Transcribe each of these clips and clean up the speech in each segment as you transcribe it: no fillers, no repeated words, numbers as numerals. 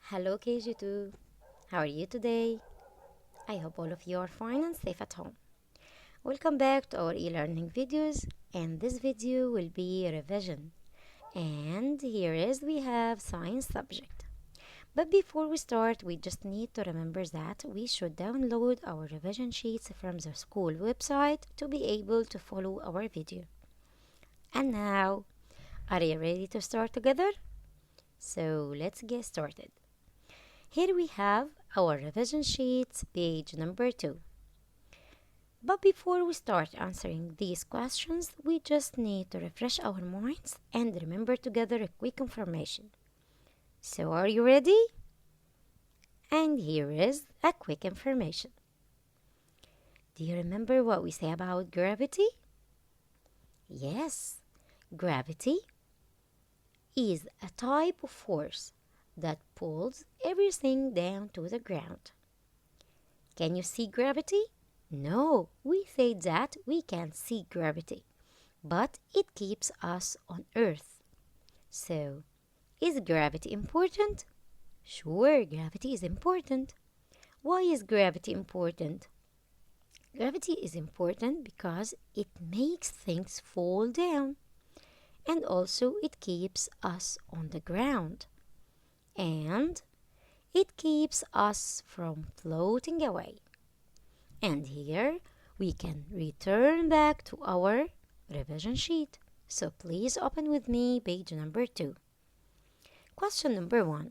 Hello Kg2, how are you today? I hope all of you are fine and safe at home. Welcome back to our e-learning videos, and this video will be a revision. And here is we have science subject. But before we start, we just need to remember that we should download our revision sheets from the school website to be able to follow our video. And now, are you ready to start together? So let's get started. Here we have our revision sheets, page number 2. But before we start answering these questions, we just need to refresh our minds and remember together a quick information. So are you ready? And here is a quick information. Do you remember what we say about gravity? Yes, gravity is a type of force that pulls everything down to the ground. Can you see gravity? No, we say that we can't see gravity, but it keeps us on Earth. So, is gravity important? Sure, gravity is important. Why is gravity important? Gravity is important because it makes things fall down, and also it keeps us on the ground. And it keeps us from floating away. And here we can return back to our revision sheet. So please open with me page number 2. Question number 1.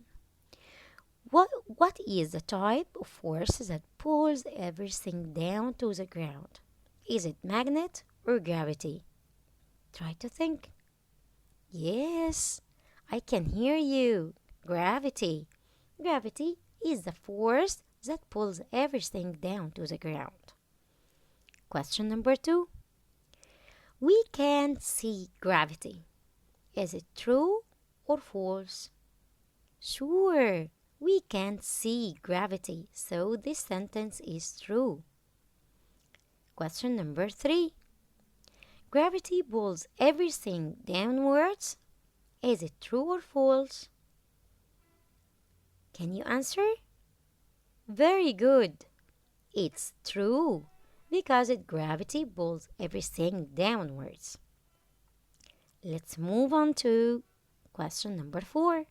What is the type of force that pulls everything down to the ground? Is it magnet or gravity? Try to think. Yes, I can hear you. Gravity. Gravity is the force that pulls everything down to the ground. Question number 2. We can't see gravity. Is it true or false? Sure, we can't see gravity, so this sentence is true. Question number 3. Gravity pulls everything downwards. Is it true or false? Can you answer? Very good. It's true because gravity pulls everything downwards. Let's move on to question number 4.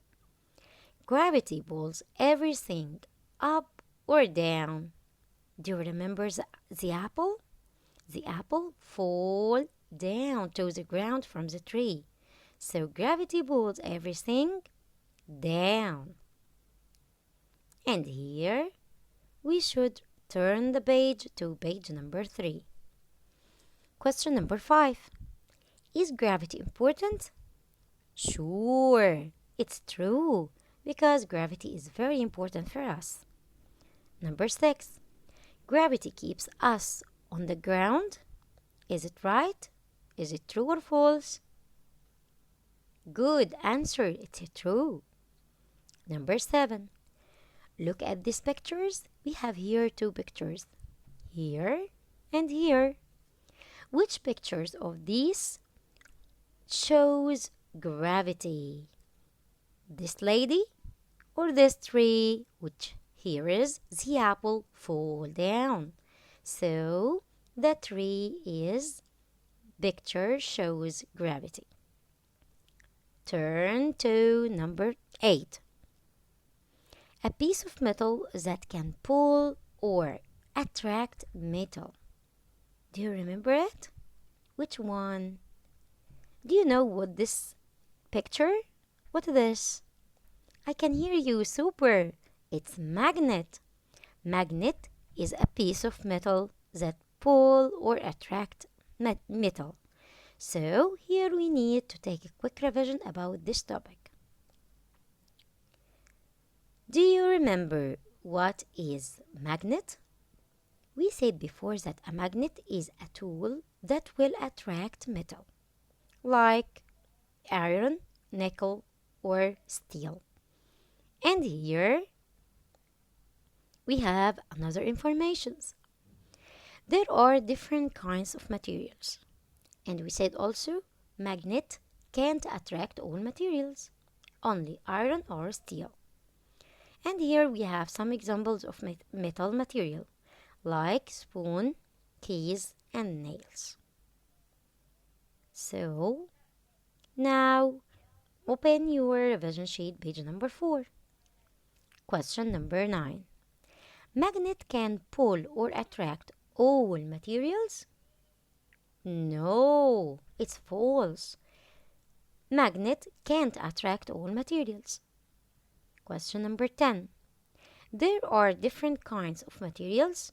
Gravity pulls everything up or down. Do you remember the apple? The apple falls down to the ground from the tree. So gravity pulls everything down. And here we should turn the page to page number 3. Question number 5. Is gravity important? Sure, it's true because gravity is very important for us. Number 6. Gravity keeps us on the ground. Is it right? Is it true or false? Good answer, it's true. Number 7. Look at these pictures. We have here 2 pictures. Here and here. Which pictures of these shows gravity? This lady or this tree, which here is the apple fall down. So the tree is picture shows gravity. Turn to number 8. A piece of metal that can pull or attract metal. Do you remember it? Which one? Do you know what this picture? What is this? I can hear you, super. It's magnet. Magnet is a piece of metal that pull or attract metal. So here we need to take a quick revision about this topic. Do you remember what is magnet? We said before that a magnet is a tool that will attract metal, like iron, nickel, or steel. And here we have another informations. There are different kinds of materials. And we said also magnet can't attract all materials, only iron or steel. And here we have some examples of metal material, like spoon, keys, and nails. So, now open your revision sheet, page number 4. Question number 9. Magnet can pull or attract all materials? No, it's false. Magnet can't attract all materials. Question number 10. There are different kinds of materials?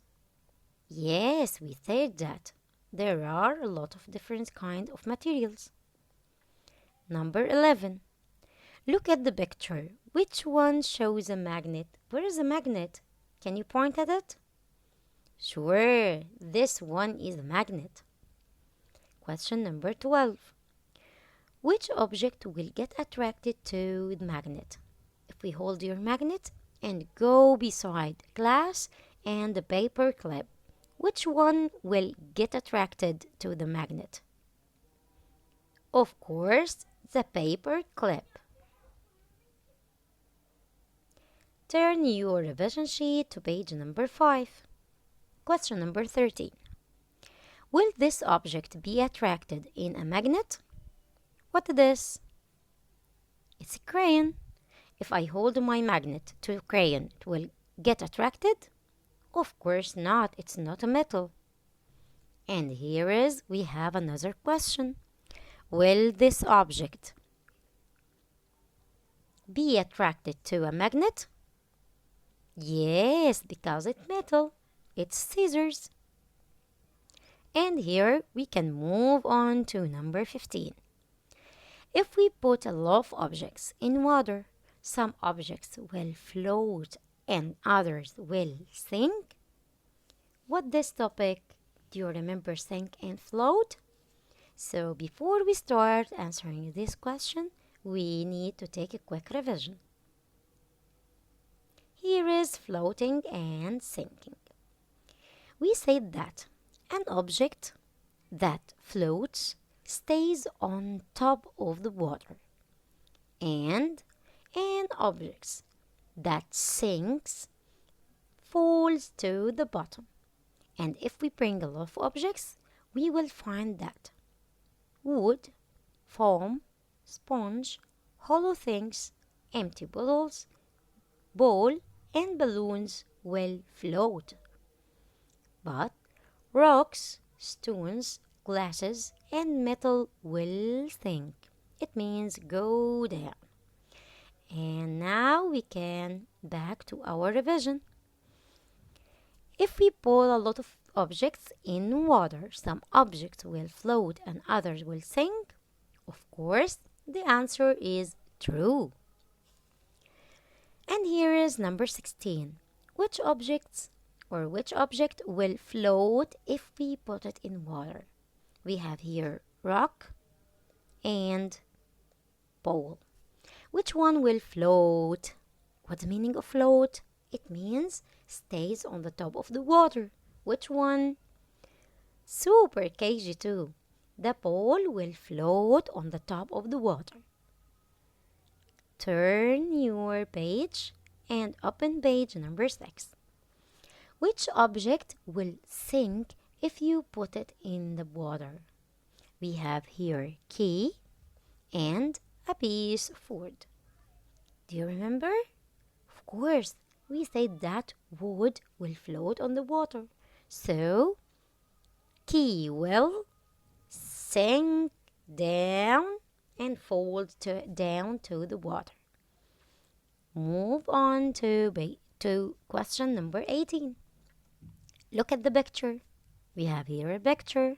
Yes, we said that. There are a lot of different kinds of materials. Number 11. Look at the picture. Which one shows a magnet? Where is a magnet? Can you point at it? Sure, this one is a magnet. Question number 12. Which object will get attracted to the magnet? If we hold your magnet and go beside glass and the paper clip, which one will get attracted to the magnet? Of course, the paper clip. Turn your revision sheet to page number 5. Question number 13. Will this object be attracted in a magnet? What is this? It's a crayon. If I hold my magnet to a crayon, it will get attracted? Of course not, it's not a metal. And we have another question. Will this object be attracted to a magnet? Yes, because it's metal. It's scissors. And here we can move on to number 15. If we put a lot of objects in water, some objects will float and others will sink. What this topic? Do you remember sink and float? So before we start answering this question, we need to take a quick revision. Here is floating and sinking. We said that an object that floats stays on top of the water, and an object that sinks falls to the bottom. And if we bring a lot of objects, we will find that wood, foam, sponge, hollow things, empty bottles, ball, and balloons will float. But rocks, stones, glasses, and metal will sink. It means go down. And now we can back to our revision. If we pull a lot of objects in water, some objects will float and others will sink. Of course, the answer is true. And here is number 16. Which object will float if we put it in water? We have here rock and ball. Which one will float? What's the meaning of float? It means stays on the top of the water. Which one? Super Kg2. The ball will float on the top of the water. Turn your page and open page number 6. Which object will sink if you put it in the water? We have here key and a piece of wood. Do you remember? Of course, we said that wood will float on the water. So, key will sink down and fall down to the water. Move on to question number 18. Look at the picture. We have here a picture.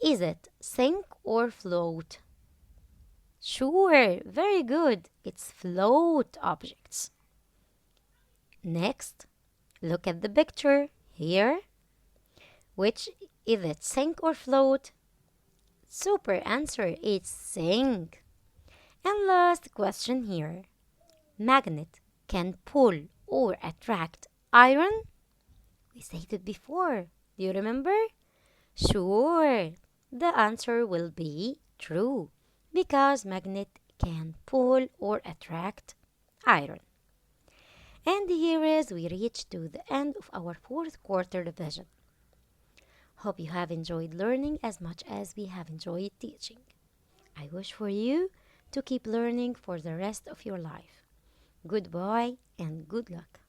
Is it sink or float? Sure, very good. It's float objects. Next, look at the picture here. Which is it, sink or float? Super answer, it's sink. And last question here. Magnet can pull or attract iron? We said it before. Do you remember? Sure. The answer will be true because magnet can pull or attract iron. And here is we reach to the end of our fourth quarter revision. Hope you have enjoyed learning as much as we have enjoyed teaching. I wish for you to keep learning for the rest of your life. Goodbye and good luck.